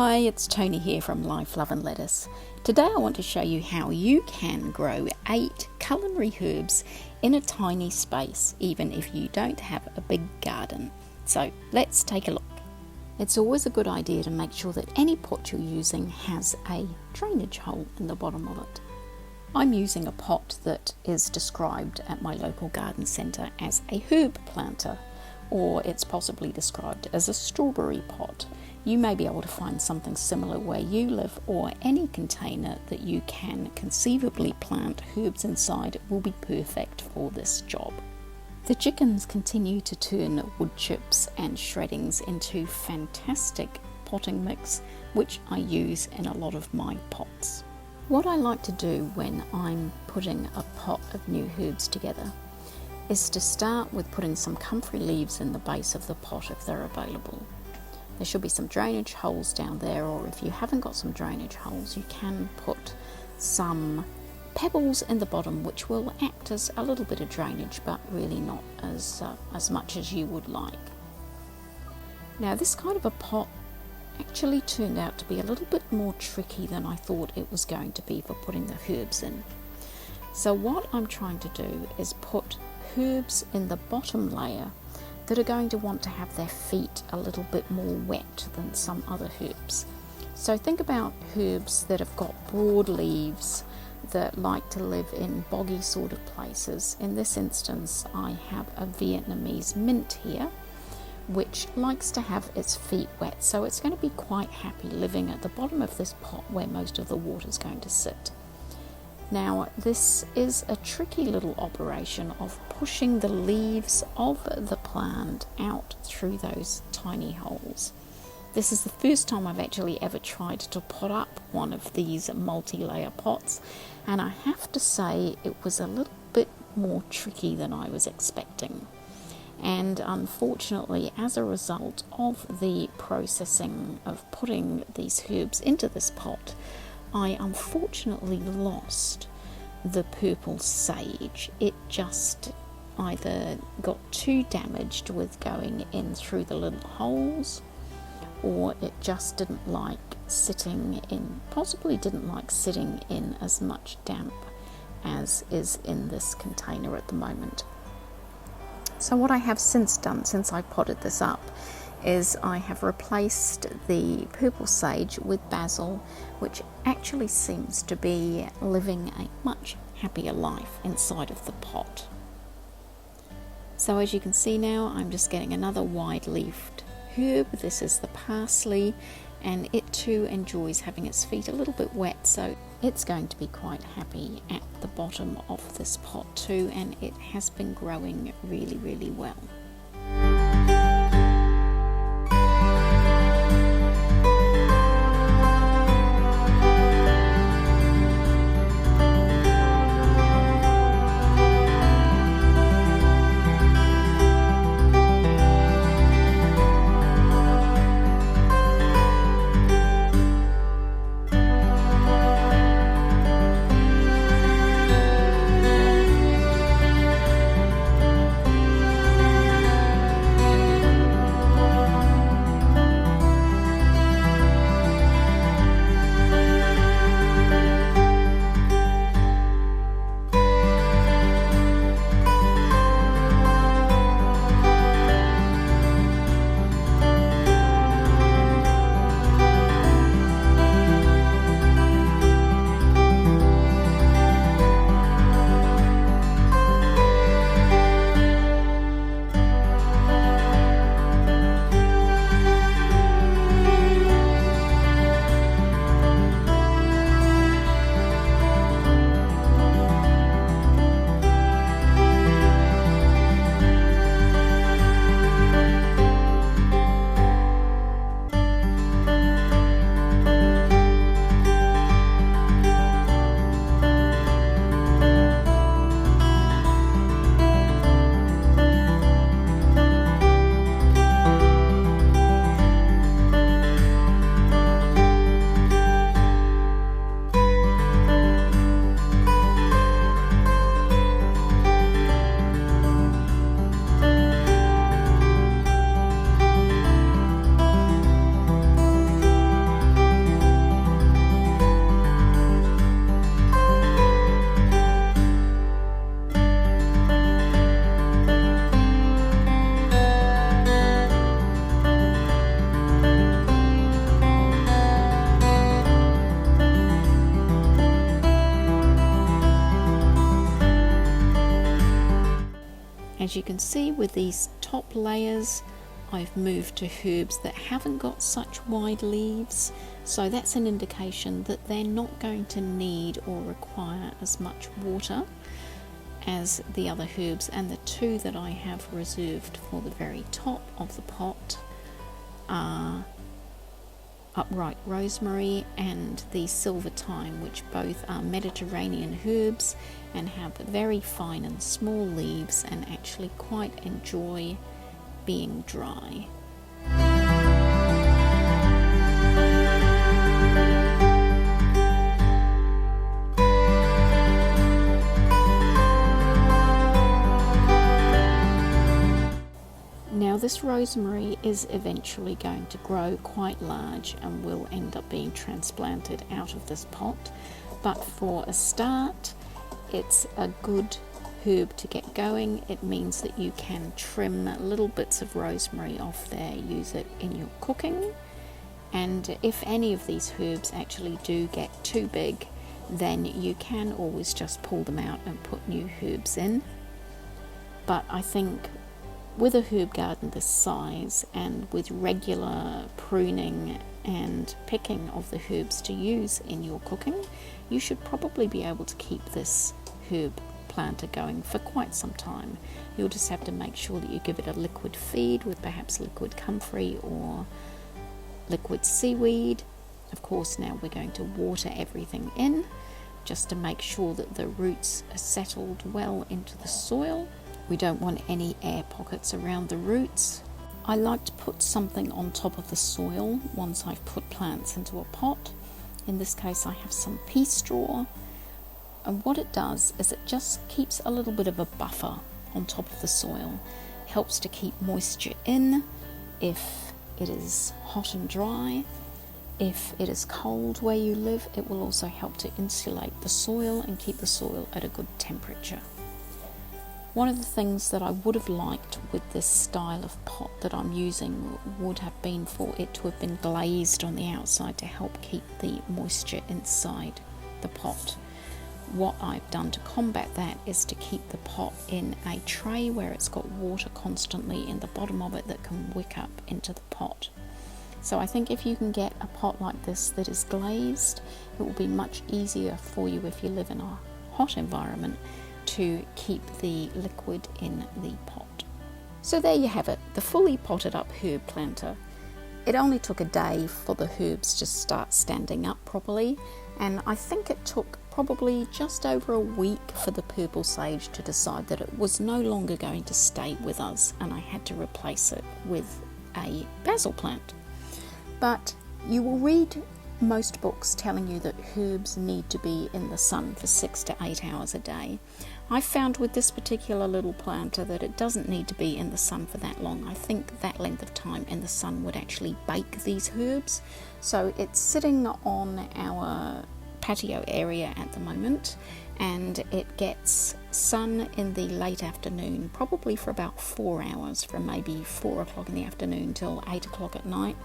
Hi, it's Tony here from Life, Love and Lettuce. Today I want to show you how you can grow 8 culinary herbs in a tiny space, even if you don't have a big garden. So let's take a look. It's always a good idea to make sure that any pot you're using has a drainage hole in the bottom of it. I'm using a pot that is described at my local garden centre as a herb planter, or it's possibly described as a strawberry pot. You may be able to find something similar where you live, or any container that you can conceivably plant herbs inside will be perfect for this job. The chickens continue to turn wood chips and shreddings into fantastic potting mix, which I use in a lot of my pots. What I like to do when I'm putting a pot of new herbs together is to start with putting some comfrey leaves in the base of the pot if they're available. There should be some drainage holes down there, or if you haven't got some drainage holes, you can put some pebbles in the bottom, which will act as a little bit of drainage, but really not as much as you would like. Now, this kind of a pot actually turned out to be a little bit more tricky than I thought it was going to be for putting the herbs in. So what I'm trying to do is put herbs in the bottom layer that are going to want to have their feet a little bit more wet than some other herbs. So think about herbs that have got broad leaves that like to live in boggy sort of places. In this instance, I have a Vietnamese mint here, which likes to have its feet wet, so it's going to be quite happy living at the bottom of this pot where most of the water is going to sit. Now, this is a tricky little operation of pushing the leaves of the plant out through those tiny holes. This is the first time I've actually ever tried to pot up one of these multi-layer pots, and I have to say it was a little bit more tricky than I was expecting. And unfortunately, as a result of the processing of putting these herbs into this pot, I unfortunately lost the purple sage. It just either got too damaged with going in through the little holes, or it just didn't like sitting in as much damp as is in this container at the moment. So what I have since done, since I potted this up, is I have replaced the purple sage with basil, which actually seems to be living a much happier life inside of the pot. So as you can see now, I'm just getting another wide-leafed herb. This is the parsley, and it too enjoys having its feet a little bit wet, so it's going to be quite happy at the bottom of this pot too, and it has been growing really, really well. As you can see with these top layers, I've moved to herbs that haven't got such wide leaves, so that's an indication that they're not going to need or require as much water as the other herbs. And the two that I have reserved for the very top of the pot are upright rosemary and the silver thyme, which both are Mediterranean herbs and have very fine and small leaves and actually quite enjoy being dry. Now this rosemary is eventually going to grow quite large and will end up being transplanted out of this pot, but for a start it's a good herb to get going. It means that you can trim little bits of rosemary off there, use it in your cooking, and if any of these herbs actually do get too big, then you can always just pull them out and put new herbs in. But I think with a herb garden this size and with regular pruning and picking of the herbs to use in your cooking, you should probably be able to keep this herb planter going for quite some time. You'll just have to make sure that you give it a liquid feed with perhaps liquid comfrey or liquid seaweed. Of course, now we're going to water everything in just to make sure that the roots are settled well into the soil. We don't want any air pockets around the roots. I like to put something on top of the soil once I've put plants into a pot. In this case I have some pea straw, and what it does is it just keeps a little bit of a buffer on top of the soil. Helps to keep moisture in if it is hot and dry. If it is cold where you live, it will also help to insulate the soil and keep the soil at a good temperature. One of the things that I would have liked with this style of pot that I'm using would have been for it to have been glazed on the outside to help keep the moisture inside the pot. What I've done to combat that is to keep the pot in a tray where it's got water constantly in the bottom of it that can wick up into the pot. So I think if you can get a pot like this that is glazed, it will be much easier for you if you live in a hot environment to keep the liquid in the pot. So there you have it, the fully potted up herb planter. It only took a day for the herbs to start standing up properly, and I think it took probably just over a week for the purple sage to decide that it was no longer going to stay with us, and I had to replace it with a basil plant. But you will read most books telling you that herbs need to be in the sun for 6 to 8 hours a day. I found with this particular little planter that it doesn't need to be in the sun for that long. I think that length of time in the sun would actually bake these herbs. So it's sitting on our patio area at the moment, and it gets sun in the late afternoon, probably for about 4 hours, from maybe 4 o'clock in the afternoon till 8 o'clock at night.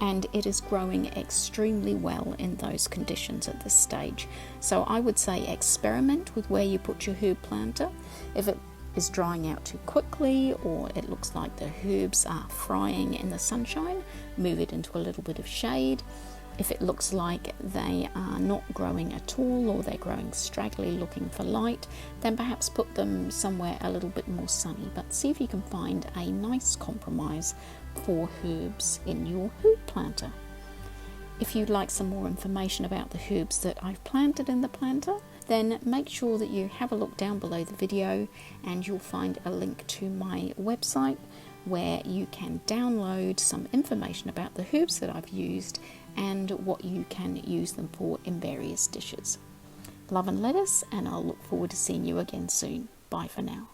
And it is growing extremely well in those conditions at this stage. So I would say experiment with where you put your herb planter. If it is drying out too quickly, or it looks like the herbs are frying in the sunshine, move it into a little bit of shade. If it looks like they are not growing at all, or they're growing straggly looking for light, then perhaps put them somewhere a little bit more sunny. But see if you can find a nice compromise for herbs in your herb planter. If you'd like some more information about the herbs that I've planted in the planter, then make sure that you have a look down below the video, and you'll find a link to my website where you can download some information about the herbs that I've used and what you can use them for in various dishes. Love and lettuce, and I'll look forward to seeing you again soon. Bye for now.